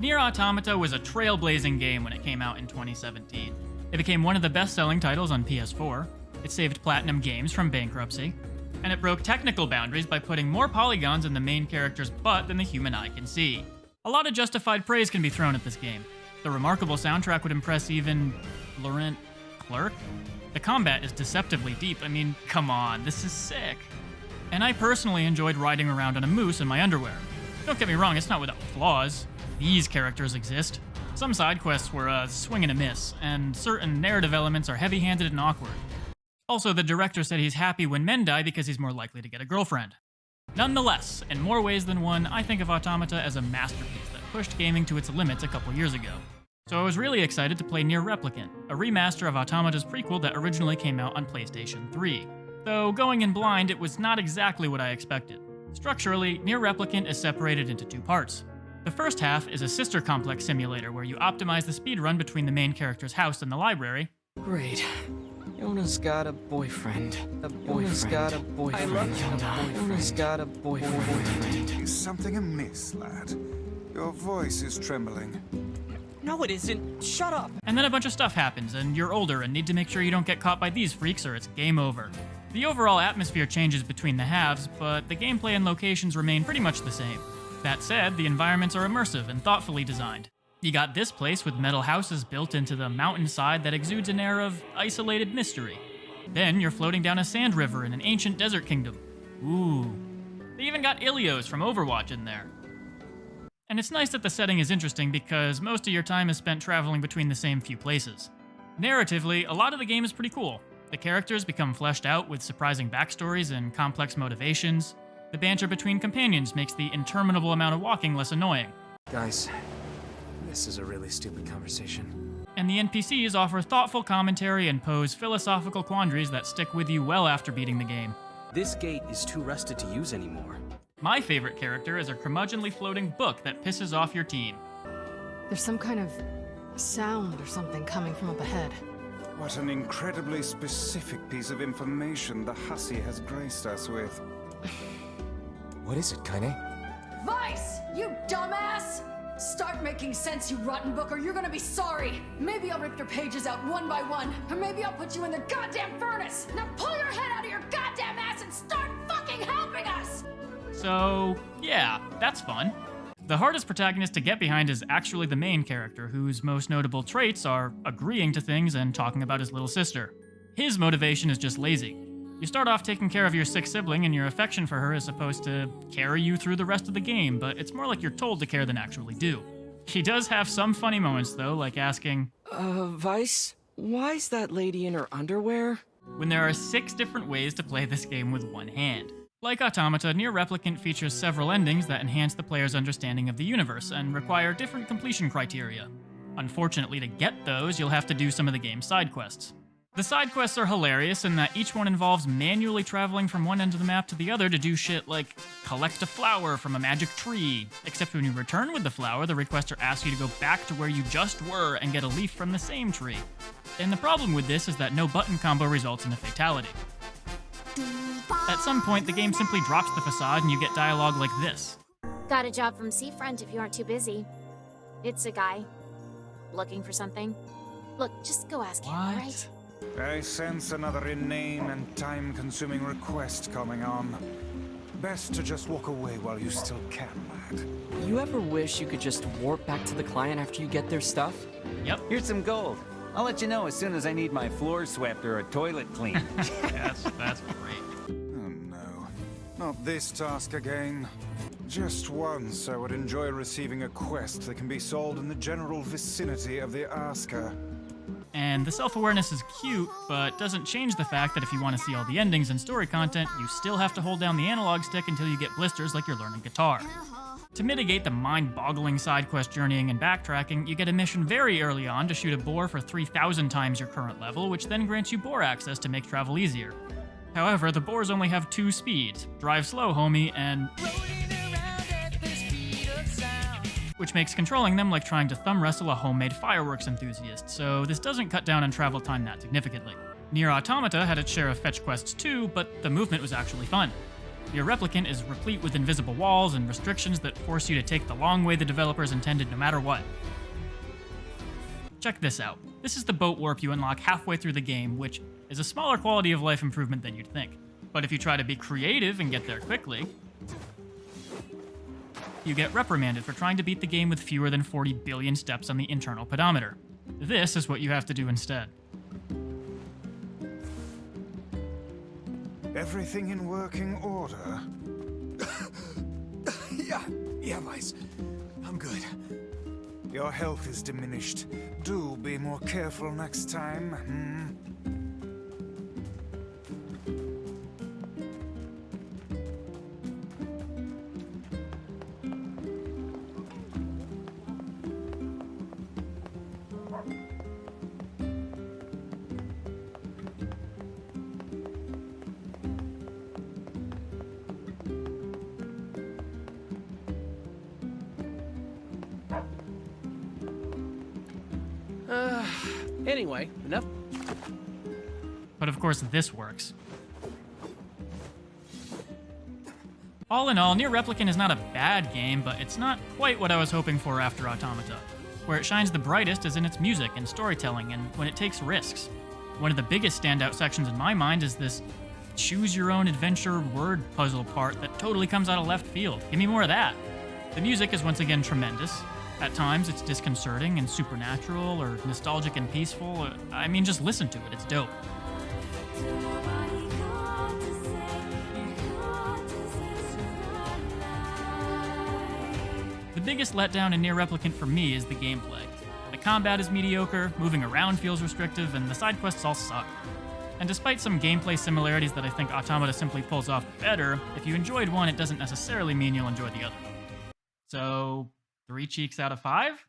NieR Automata was a trailblazing game when it came out in 2017. It became one of the best-selling titles on PS4, it saved Platinum Games from bankruptcy, and it broke technical boundaries by putting more polygons in the main character's butt than the human eye can see. A lot of justified praise can be thrown at this game. The remarkable soundtrack would impress even Laurent Clerc? The combat is deceptively deep. I mean, come on, this is sick. And I personally enjoyed riding around on a moose in my underwear. Don't get me wrong, it's not without flaws. These characters exist. Some side quests were a swing and a miss, and certain narrative elements are heavy-handed and awkward. Also, the director said he's happy when men die because he's more likely to get a girlfriend. Nonetheless, in more ways than one, I think of Automata as a masterpiece that pushed gaming to its limits a couple years ago. So I was really excited to play NieR Replicant, a remaster of Automata's prequel that originally came out on PlayStation 3. Though going in blind, it was not exactly what I expected. Structurally, NieR Replicant is separated into two parts. The first half is a sister complex simulator where you optimize the speedrun between the main character's house and the library. Great. Yona's got a boyfriend. Yona's got a boyfriend. I love Yona's got a boyfriend. Is something amiss, lad? Your voice is trembling. No, it isn't. Shut up. And then a bunch of stuff happens, and you're older and need to make sure you don't get caught by these freaks or it's game over. The overall atmosphere changes between the halves, but the gameplay and locations remain pretty much the same. That said, the environments are immersive and thoughtfully designed. You got this place with metal houses built into the mountainside that exudes an air of isolated mystery. Then you're floating down a sand river in an ancient desert kingdom. Ooh. They even got Ilios from Overwatch in there. And it's nice that the setting is interesting because most of your time is spent traveling between the same few places. Narratively, a lot of the game is pretty cool. The characters become fleshed out with surprising backstories and complex motivations. The banter between companions makes the interminable amount of walking less annoying. Guys, this is a really stupid conversation. And the NPCs offer thoughtful commentary and pose philosophical quandaries that stick with you well after beating the game. This gate is too rusted to use anymore. My favorite character is a curmudgeonly floating book that pisses off your team. There's some kind of sound or something coming from up ahead. What an incredibly specific piece of information the hussy has graced us with. What is it, Kaine? Vice! You dumbass! Start making sense, you rotten book, or you're gonna be sorry! Maybe I'll rip your pages out one by one, or maybe I'll put you in the goddamn furnace! Now pull your head out of your goddamn ass and start fucking helping us! So, yeah, that's fun. The hardest protagonist to get behind is actually the main character, whose most notable traits are agreeing to things and talking about his little sister. His motivation is just lazy. You start off taking care of your sick sibling, and your affection for her is supposed to carry you through the rest of the game, but it's more like you're told to care than actually do. He does have some funny moments, though, like asking, Vice? Why's that lady in her underwear? when there are 6 different ways to play this game with one hand. Like Automata, NieR Replicant features several endings that enhance the player's understanding of the universe and require different completion criteria. Unfortunately, to get those, you'll have to do some of the game's side quests. The side quests are hilarious in that each one involves manually traveling from one end of the map to the other to do shit like collect a flower from a magic tree, except when you return with the flower, the requester asks you to go back to where you just were and get a leaf from the same tree. And the problem with this is that no button combo results in a fatality. At some point, the game simply drops the facade and you get dialogue like this. Got a job from Seafront if you aren't too busy. It's a guy. Looking for something. Look, just go ask him, alright? I sense another inane and time-consuming request coming on. Best to just walk away while you still can, lad. You ever wish you could just warp back to the client after you get their stuff? Yep. Here's some gold. I'll let you know as soon as I need my floor swept or a toilet cleaned. That's great. Oh no, not this task again. Just once I would enjoy receiving a quest that can be solved in the general vicinity of the asker. And the self-awareness is cute, but doesn't change the fact that if you want to see all the endings and story content, you still have to hold down the analog stick until you get blisters like you're learning guitar. To mitigate the mind-boggling side quest journeying and backtracking, you get a mission very early on to shoot a boar for 3,000 times your current level, which then grants you boar access to make travel easier. However, the boars only have 2 speeds, drive slow homie, and which makes controlling them like trying to thumb wrestle a homemade fireworks enthusiast, so this doesn't cut down on travel time that significantly. NieR Automata had its share of fetch quests too, but the movement was actually fun. NieR Replicant is replete with invisible walls and restrictions that force you to take the long way the developers intended no matter what. Check this out. This is the boat warp you unlock halfway through the game, which is a smaller quality of life improvement than you'd think. But if you try to be creative and get there quickly, you get reprimanded for trying to beat the game with fewer than 40 billion steps on the internal pedometer. This is what you have to do instead. Everything in working order? Yeah, Vice. I'm good. Your health is diminished. Do be more careful next time, Anyway, enough. But of course, this works. All in all, NieR Replicant is not a bad game, but it's not quite what I was hoping for after Automata. Where it shines the brightest is in its music and storytelling, and when it takes risks. One of the biggest standout sections in my mind is this choose-your-own-adventure word puzzle part that totally comes out of left field. Give me more of that. The music is once again tremendous. At times, it's disconcerting and supernatural, or nostalgic and peaceful. I mean, just listen to it, it's dope. The biggest letdown in NieR Replicant for me is the gameplay. The combat is mediocre, moving around feels restrictive, and the side quests all suck. And despite some gameplay similarities that I think Automata simply pulls off better, if you enjoyed one, it doesn't necessarily mean you'll enjoy the other. So, 3 cheeks out of 5?